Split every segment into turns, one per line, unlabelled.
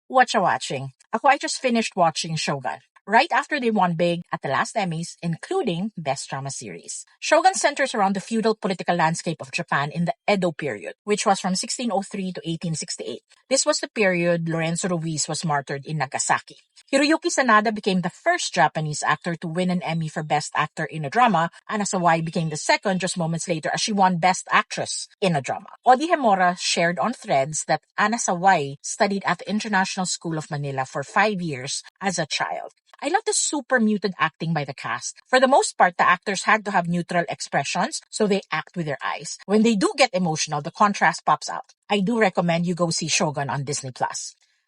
What you watching? I just finished watching Shogun. Right after they won big at the last Emmys, including Best Drama Series. Shogun centers around the feudal political landscape of Japan in the Edo period, which was from 1603 to 1868. This was the period Lorenzo Ruiz was martyred in Nagasaki. Hiroyuki Sanada became the first Japanese actor to win an Emmy for Best Actor in a Drama. Anna Sawai became the second just moments later as she won Best Actress in a Drama. Odi Hemora shared on Threads that Anna Sawai studied at the International School of Manila for 5 years as a child. I love the super muted acting by the cast. For the most part, the actors had to have neutral expressions, so they act with their eyes. When they do get emotional, the contrast pops out. I do recommend you go see Shogun on Disney+.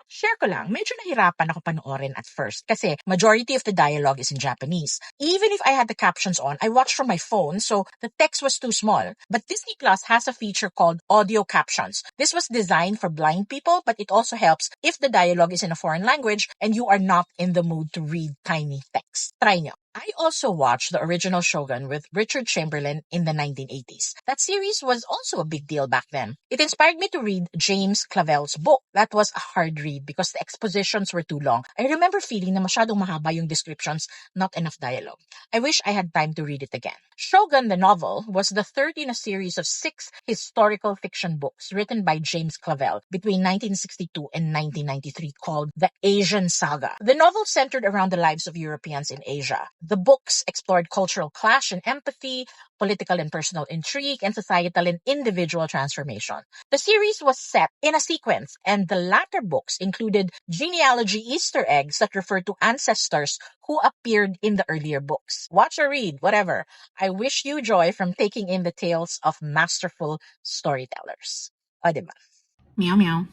Share ko lang, medyo nahirapan ako panoorin at first kasi majority of the dialogue is in Japanese. Even if I had the captions on, I watched from my phone, so the text was too small. But Disney Plus has a feature called audio captions. This was designed for blind people, but it also helps if the dialogue is in a foreign language and you are not in the mood to read tiny text. Try nyo. I also watched the original Shogun with Richard Chamberlain in the 1980s. That series was also a big deal back then. It inspired me to read James Clavell's book. That was a hard read because the expositions were too long. I remember feeling na masyadong mahaba yung descriptions, not enough dialogue. I wish I had time to read it again. Shogun, the novel, was the third in a series of 6 historical fiction books written by James Clavell between 1962 and 1993 called The Asian Saga. The novel centered around the lives of Europeans in Asia. The books explored cultural clash and empathy, political and personal intrigue, and societal and individual transformation. The series was set in a sequence, and the latter books included genealogy Easter eggs that refer to ancestors who appeared in the earlier books. Watch or read, whatever. I wish you joy from taking in the tales of masterful storytellers. O, diba?
Meow meow.